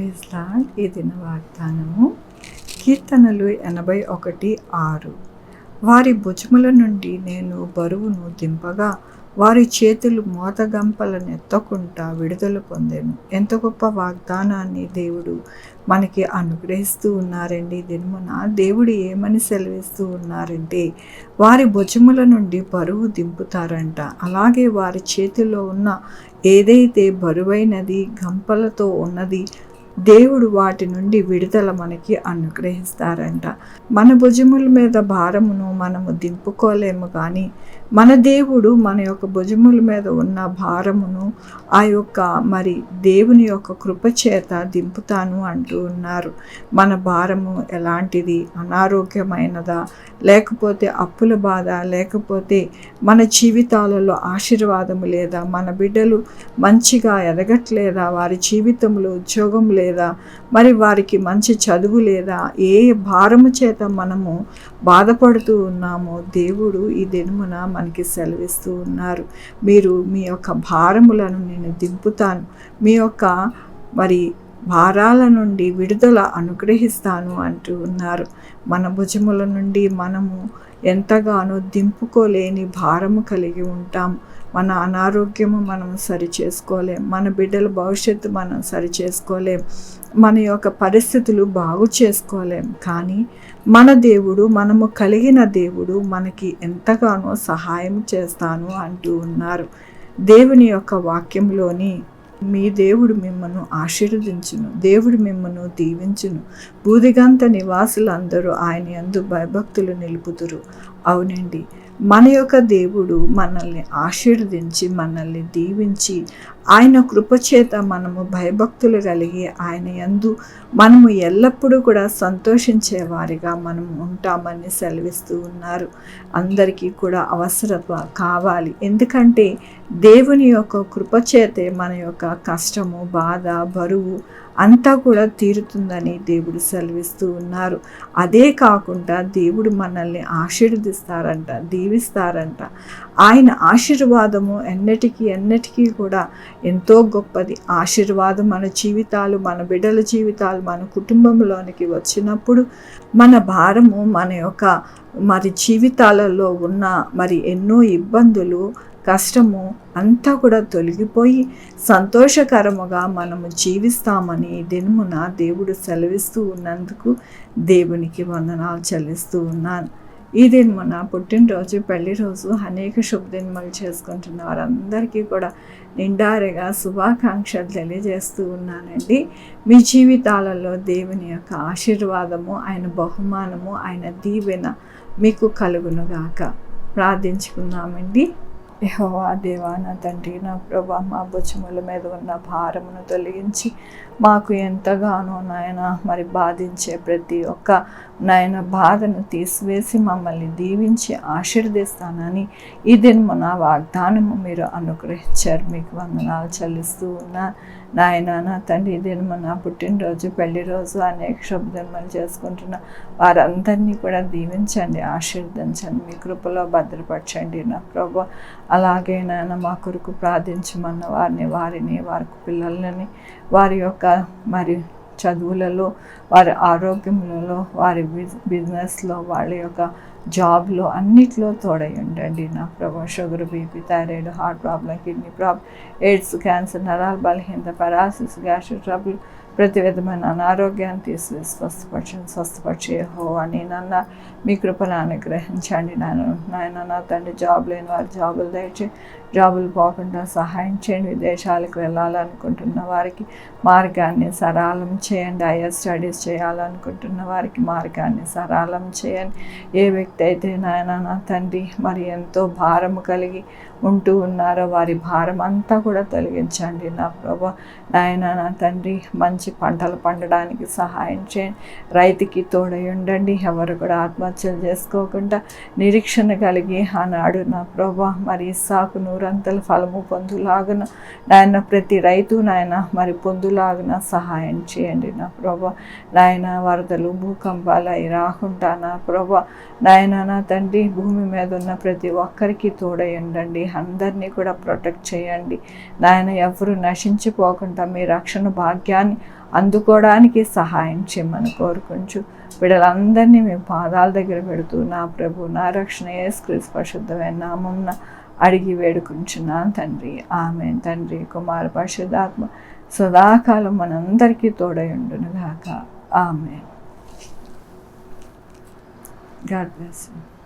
Praise lord. ఈ దిన వాగ్దానము కీర్తనలు 81:6. వారి భుజముల నుండి నేను బరువును దింపగా వారి చేతులు మోతగంపలనెత్తకుండా విడుదల పొందెను. ఎంత గొప్ప వాగ్దానాన్ని దేవుడు మనకి అనుగ్రహిస్తూ ఉన్నారండి. దినమున దేవుడు ఏమని సెలవిస్తూ ఉన్నారంటే, వారి భుజముల నుండి బరువు దింపుతారంట. అలాగే వారి చేతిలో ఉన్న ఏదైతే బరువైనది గంపలతో ఉన్నది దేవుడు వాటి నుండి విడుదల మనకి అనుగ్రహిస్తారంట. మన భుజముల మీద భారమును మనము దింపుకోలేము, కానీ మన దేవుడు మన యొక్క భుజముల మీద ఉన్న భారమును ఆ యొక్క దేవుని యొక్క కృప చేత దింపుతాను అంటూ ఉన్నారు. మన భారము ఎలాంటిది? అనారోగ్యమైనదా, లేకపోతే అప్పుల బాధ, లేకపోతే మన జీవితాలలో ఆశీర్వాదము లేదా, మన బిడ్డలు మంచిగా ఎదగట్లేదా, వారి జీవితంలో ఉద్యోగం లేదా, వారికి మంచి చదువు లేదా, ఏ భారము చేత మనము బాధపడుతూ ఉన్నామో దేవుడు ఈ దినమున మనకి సెలవిస్తూ ఉన్నారు. మీరు మీ యొక్క భారములను నేను దింపుతాను, మీ యొక్క భారాల నుండి విడుదల అనుగ్రహిస్తాను అంటూ ఉన్నారు. మన భుజముల నుండి మనము ఎంతగానో దింపుకోలేని భారము కలిగి ఉంటాం. మన అనారోగ్యము మనం సరిచేసుకోలేం, మన బిడ్డల భవిష్యత్తు మనం సరిచేసుకోలేం, మన యొక్క పరిస్థితులు బాగు చేసుకోలేం. కానీ మన దేవుడు, మనము కలిగిన దేవుడు మనకి ఎంతగానో సహాయం చేస్తాను అంటూ ఉన్నారు. దేవుని యొక్క వాక్యంలోని మీ దేవుడు మిమ్మను ఆశీర్వదించును, దేవుడు మిమ్మను దీవించును, బూదిగంత నివాసులందరూ ఆయన యందు భయభక్తులు నిలుపుదురు. అవునండి, మన యొక్క దేవుడు మనల్ని ఆశీర్వదించి మనల్ని దీవించి ఆయన కృపచేత మనము భయభక్తులు కలిగి ఆయన యందు మనము ఎల్లప్పుడూ కూడా సంతోషించే వారిగా మనము ఉంటామని సెలవిస్తూ ఉన్నారు. అందరికీ కూడా అవసరత కావాలి, ఎందుకంటే దేవుని యొక్క కృపచేతే మన యొక్క కష్టము, బాధ, బరువు అంతా కూడా తీరుతుందని దేవుడు సెలవిస్తూ ఉన్నారు. అదే కాకుండా దేవుడు మనల్ని ఆశీర్వదిస్తారంట, దీవిస్తారంట. ఆయన ఆశీర్వాదము ఎన్నటికీ కూడా ఎంతో గొప్పది. ఆశీర్వాదం మన జీవితాలు, మన బిడ్డల జీవితాలు, మన కుటుంబంలోనికి వచ్చినప్పుడు మన భారము, మన యొక్క జీవితాలలో ఉన్న ఎన్నో ఇబ్బందులు, కష్టము అంతా కూడా తొలగిపోయి సంతోషకరముగా మనము జీవిస్తామని దినమున దేవుడు సెలవిస్తూ ఉన్నందుకు దేవునికి వందనాలు చెల్లిస్తూ ఉన్నాను. ఈ దినమున పుట్టినరోజు, పెళ్లి రోజు, అనేక శుభదినములు చేసుకుంటున్న వారందరికీ కూడా నిండారుగా శుభాకాంక్షలు తెలియజేస్తూ ఉన్నానండి. మీ జీవితాలలో దేవుని యొక్క ఆశీర్వాదము, ఆయన బహుమానము, ఆయన దీవెన మీకు కలుగునుగాక. ప్రార్థించుకుందామండి. యెహోవా దేవా, నా తండ్రి, నా ప్రభా, మా భుజముల మీద ఉన్న భారమును తొలగించి మాకు ఎంతగానో నాయన బాధించే ప్రతి ఒక్క నాయన బాధను తీసివేసి మమ్మల్ని దీవించి ఆశీర్వదిస్తానని ఈ దినమున వాగ్దానము మీరు అనుగ్రహించారు. మీకు వందనాలు చెల్లిస్తూ ఉన్నా నాయన. నా తండ్రి, ఈ దినమున పుట్టినరోజు, పెళ్లి రోజు, అనేక శుభదినములు చేసుకుంటున్న వారందరినీ కూడా దీవించండి, ఆశీర్వదించండి, మీ కృపలో భద్రపరచండి నా ప్రభు. అలాగే నాయన మా కొరకు ప్రార్థించమన్న వారిని, వారి పిల్లలని, వారి యొక్క చదువులలో, వారి ఆరోగ్యములలో, వారి బిజినెస్లో, వాళ్ళ యొక్క జాబ్లో అన్నిట్లో తోడై ఉండండి నా ప్రభు. Sugar, BP, thyroid, heart problem, kidney problem, AIDS, cancer, నరాల బలహీనత, పారాసిస్, గ్యాస్ట్రిక్ ట్రబుల్, ప్రతి విధమైన అనారోగ్యాన్ని తీసివేసి స్వస్థపరిచే యెహోవా నేనన్న మీ కృపను అనుగ్రహించండి. నాయన నా తండ్రి, జాబ్ లేని వారి జాబులు దయచేసి జాబులు పోకుండా సహాయం చేయండి. విదేశాలకు వెళ్ళాలనుకుంటున్న వారికి మార్గాన్ని సరళం చేయండి. హైయర్ స్టడీస్ చేయాలనుకుంటున్న వారికి మార్గాన్ని సరళం చేయండి. ఏ వ్యక్తి అయితే నాయన నా తండ్రి ఎంతో భారము కలిగి ఉంటూ ఉన్నారో వారి భారం అంతా కూడా తొలగించండి నా ప్రభు. నాయన నా తండ్రి, మంచి పంటలు పండడానికి సహాయం చేయండి. రైతుకి తోడై ఉండండి. ఎవరు కూడా ఆత్మహత్యలు చేసుకోకుండా నిరీక్షణ కలిగి ఆనాడు నా ప్రభు ఇస్సాకు నూరంతల ఫలము పొందులాగున నాయన ప్రతి రైతు నాయన పొందులాగున సహాయం చేయండి నా ప్రభు. నాయన వరదలు, భూకంపాలు అవి రాకుండా నా ప్రభు నాయన నా తండ్రి, భూమి మీద ఉన్న ప్రతి ఒక్కరికి తోడై ఉండండి. అందరినీ కూడా ప్రొటెక్ట్ చేయండి నాయన. ఎవరు నశించిపోకుండా మీ రక్షణ భాగ్యాన్ని అందుకోవడానికి సహాయం చేయమని కోరుకుంటూ బిడ్డలందరినీ మీ పాదాల దగ్గర పెడుతూ నా ప్రభు నా రక్షణ యేసుక్రీస్తు పరిశుద్ధమైన నామమున అడిగి వేడుకుంటున్నాను తండ్రి. ఆమేన్. తండ్రి కుమార పరిశుద్ధాత్మ సదాకాలం మనందరికీ తోడై ఉండును గాక. ఆమేన్. God bless you.